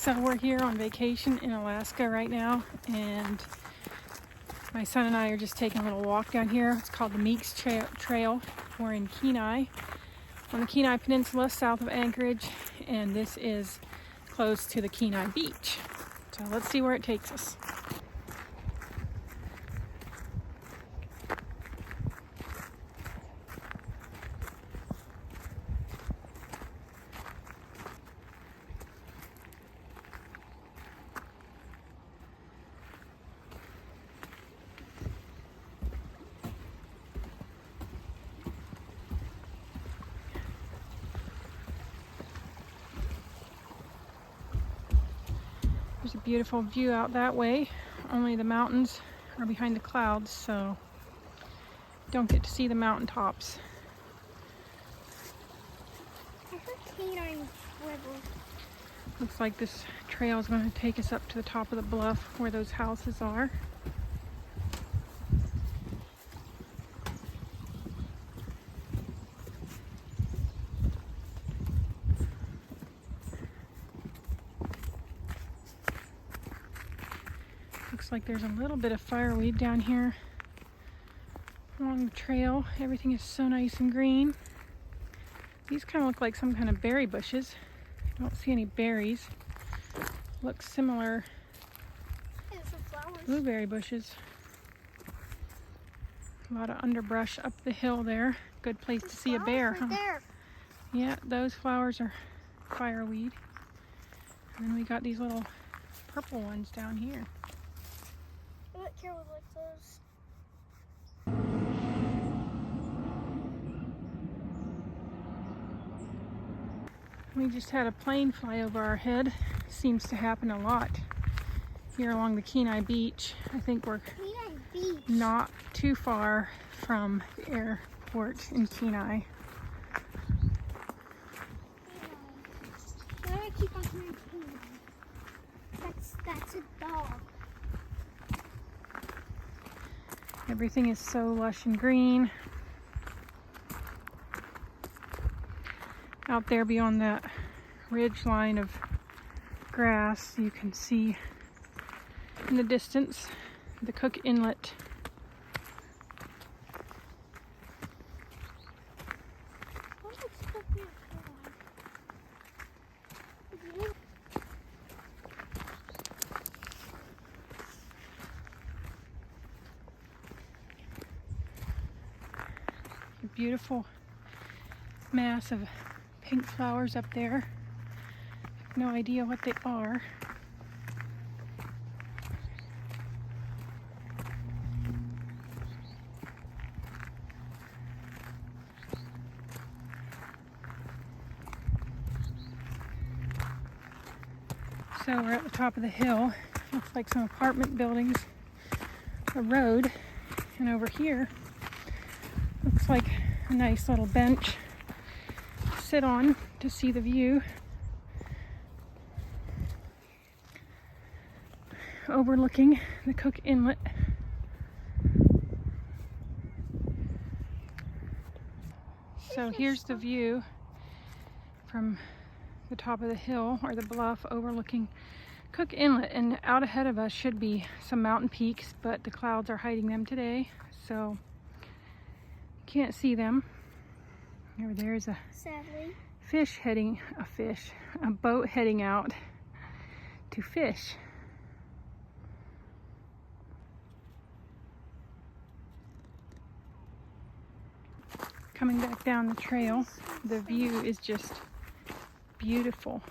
So we're here on vacation in Alaska right now, and my son and I are just taking a little walk down here. It's called the Meeks Trail. We're in Kenai, on the Kenai Peninsula, south of Anchorage, and this is close to the Kenai beach. So let's see where it takes us. There's a beautiful view out that way. Only the mountains are behind the clouds, so don't get to see the mountain tops. I heard canine river. Looks like this trail is going to take us up to the top of the bluff where those houses are. Looks like there's a little bit of fireweed down here along the trail. Everything is so nice and green. These kind of look like some kind of berry bushes. I don't see any berries. Looks similar. There's some flowers. Blueberry bushes. A lot of underbrush up the hill there. Good place to see a bear, right huh? there. Yeah, those flowers are fireweed. And then we got these little purple ones down here. Look here with like those. We just had a plane fly over our head. Seems to happen a lot here along the Kenai beach. I think we're Kenai Beach. not too far from the airport in Kenai. Why do I keep on hearing Kenai? That's a dog. Everything is so lush and green. Out there beyond that ridge line of grass, you can see in the distance the Cook Inlet. What is cooking? A beautiful mass of pink flowers up there. No idea what they are. So we're at the top of the hill. Looks like some apartment buildings, a road, and over here looks like a nice little bench to sit on to see the view overlooking the Cook Inlet. So here's the view from the top of the hill or the bluff overlooking Cook Inlet, and out ahead of us should be some mountain peaks, but the clouds are hiding them today, so can't see them. Over there is a Sadly. a boat heading out to fish. Coming back down the trail, the view is just beautiful.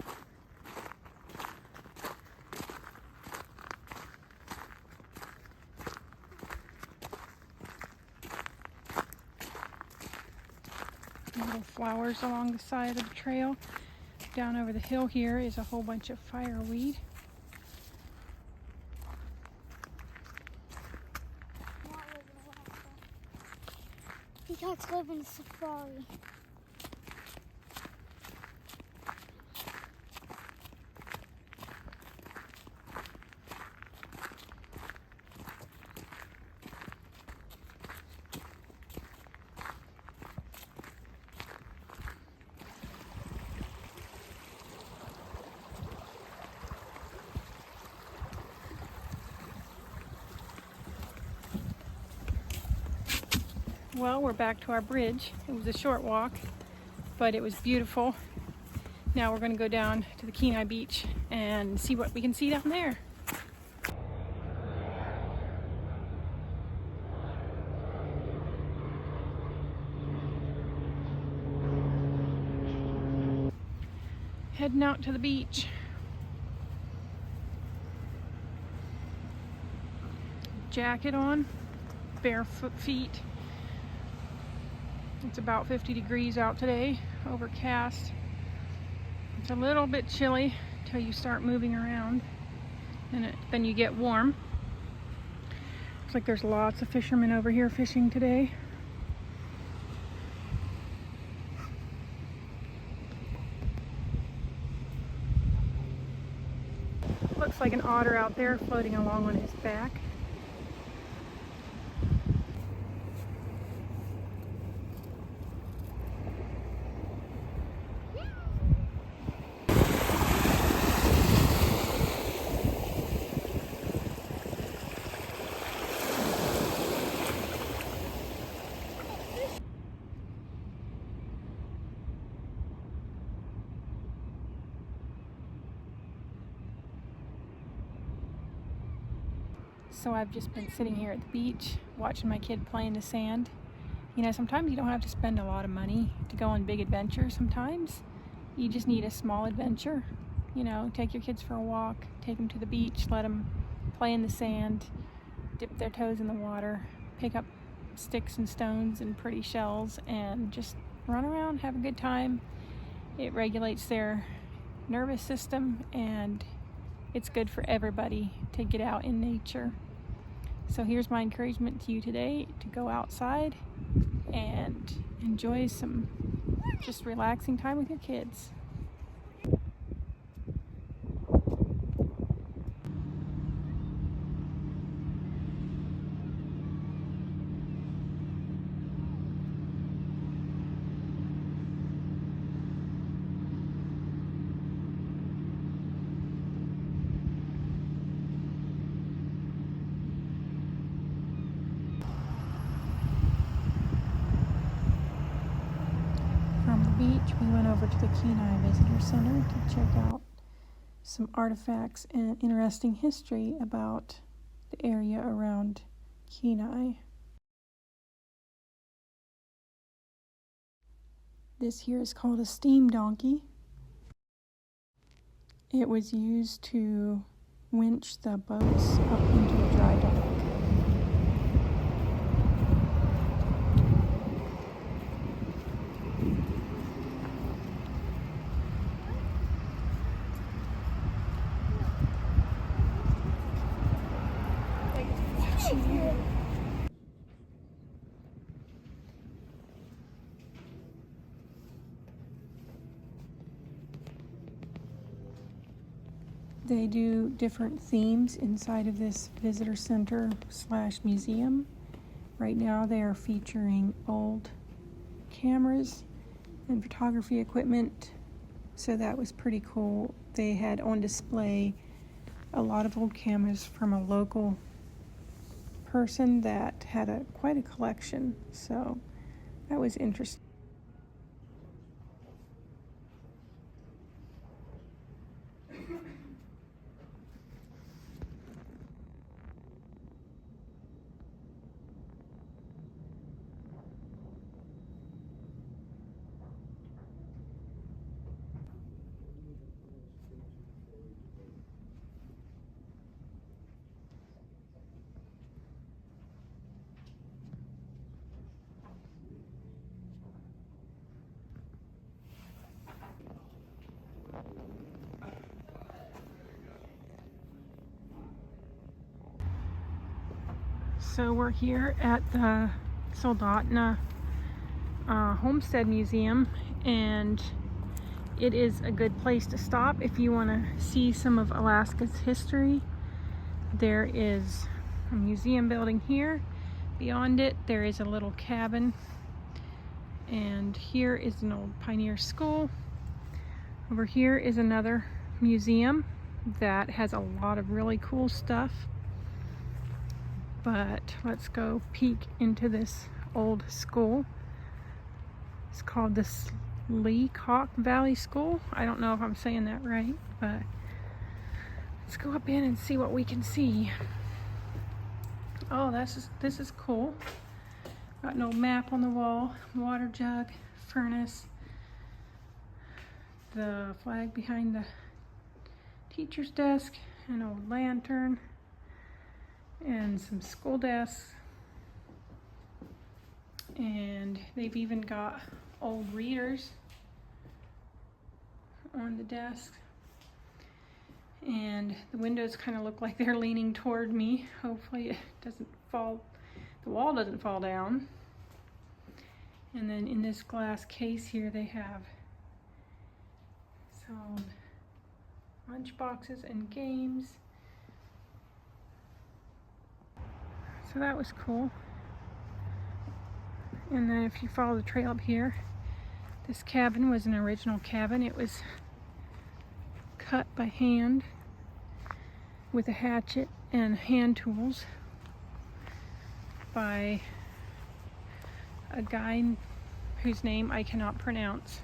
Little flowers along the side of the trail. Down over the hill here is a whole bunch of fireweed. Peacocks live in safari. Well, we're back to our bridge. It was a short walk, but it was beautiful. Now we're going to go down to the Kenai beach and see what we can see down there. Heading out to the beach. Jacket on, barefoot feet. It's about 50 degrees out today, overcast. It's a little bit chilly until you start moving around, and then you get warm. Looks like there's lots of fishermen over here fishing today. Looks like an otter out there floating along on his back. So I've just been sitting here at the beach watching my kid play in the sand. You know, sometimes you don't have to spend a lot of money to go on big adventures. Sometimes you just need a small adventure. You know, take your kids for a walk, take them to the beach, let them play in the sand, dip their toes in the water, pick up sticks and stones and pretty shells, and just run around, have a good time. It regulates their nervous system, and it's good for everybody to get out in nature. So here's my encouragement to you today, to go outside and enjoy some just relaxing time with your kids. Beach, we went over to the Kenai Visitor Center to check out some artifacts and interesting history about the area around Kenai. This here is called a steam donkey. It was used to winch the boats up into the dry dock. They do different themes inside of this visitor center / museum. Right now they are featuring old cameras and photography equipment, so that was pretty cool. They had on display a lot of old cameras from a local person that had quite a collection, so that was interesting. So we're here at the Soldotna Homestead Museum, and it is a good place to stop if you want to see some of Alaska's history. There is a museum building here. Beyond it, there is a little cabin, and here is an old pioneer school. Over here is another museum that has a lot of really cool stuff. But let's go peek into this old school. It's called the Leacock Valley School. I don't know if I'm saying that right, but let's go up in and see what we can see. Oh, this is cool. Got an old map on the wall, water jug, furnace, the flag behind the teacher's desk, an old lantern, and some school desks. And they've even got old readers on the desk. And the windows kind of look like they're leaning toward me. Hopefully it doesn't fall, the wall doesn't fall down. And then in this glass case here they have some lunch boxes and games. So that was cool. And then if you follow the trail up here, this cabin was an original cabin. It was cut by hand with a hatchet and hand tools by a guy whose name I cannot pronounce.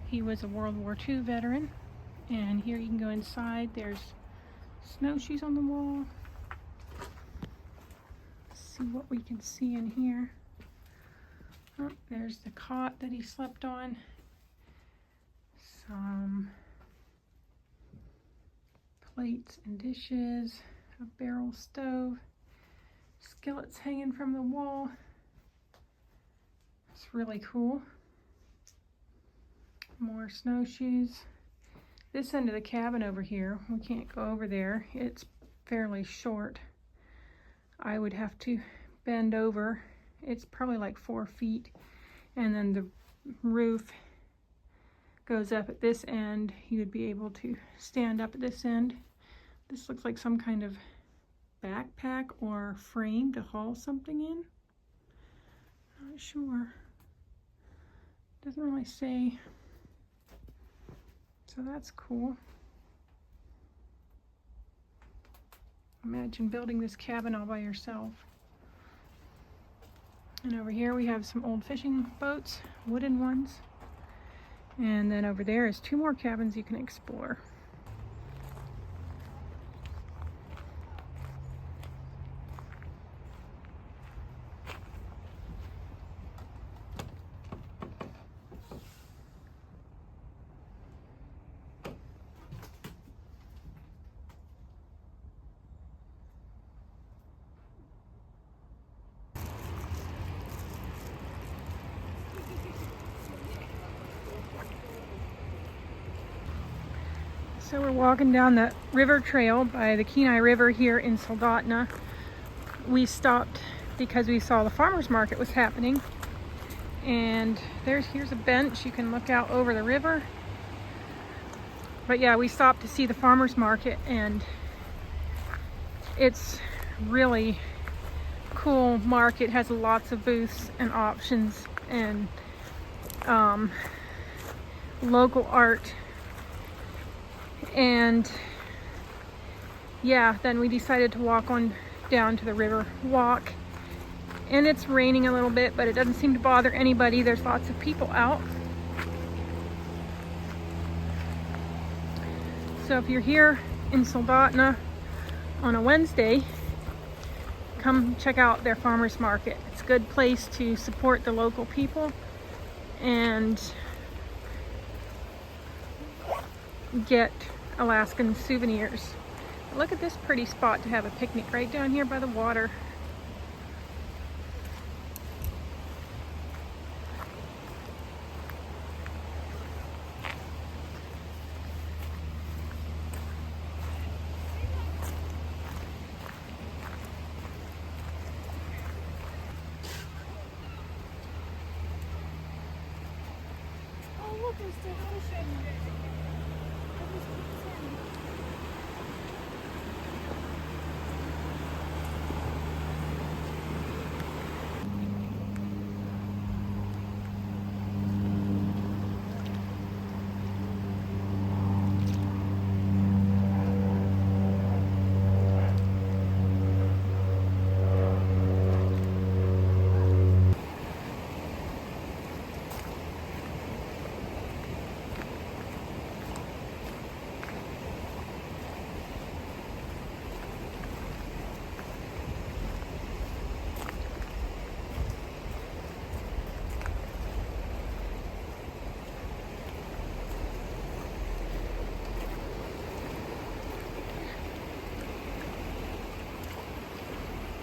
He was a World War II veteran. And here you can go inside. There's snowshoes on the wall. See what we can see in here. Oh, there's the cot that he slept on. Some plates and dishes, a barrel stove, skillets hanging from the wall. It's really cool. More snowshoes. This end of the cabin over here, we can't go over there. It's fairly short. I would have to bend over. It's probably like 4 feet. And then the roof goes up at this end. You would be able to stand up at this end. This looks like some kind of backpack or frame to haul something in. Not sure. Doesn't really say. So that's cool. Imagine building this cabin all by yourself. And over here we have some old fishing boats, wooden ones. And then over there is 2 more cabins you can explore. So we're walking down the river trail by the Kenai River here in Soldotna. We stopped because we saw the farmer's market was happening. And here's a bench. You can look out over the river. But yeah, we stopped to see the farmer's market, and it's really cool market. It has lots of booths and options and local art. And yeah, then we decided to walk on down to the river walk. And it's raining a little bit, but it doesn't seem to bother anybody. There's lots of people out. So if you're here in Soldotna on a Wednesday, come check out their farmers market. It's a good place to support the local people and get Alaskan souvenirs. Look at this pretty spot to have a picnic right down here by the water. Oh, look, there's still fish in there.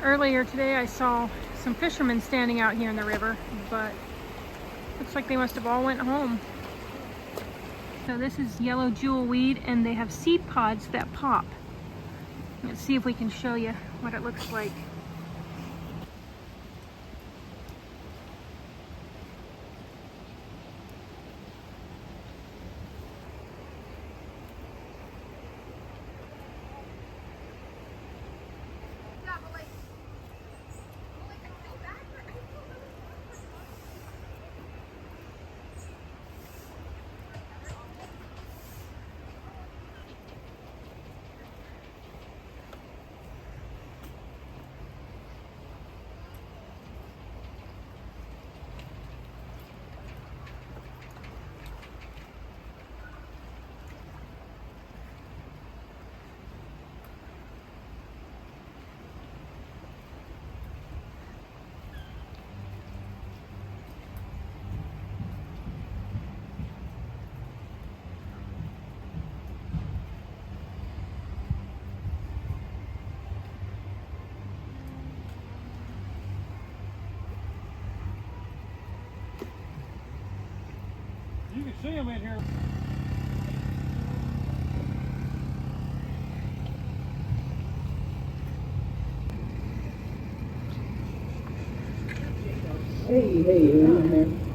Earlier today I saw some fishermen standing out here in the river, but looks like they must have all went home. So this is yellow jewelweed, and they have seed pods that pop. Let's see if we can show you what it looks like. You can see them in here. Hey, in there.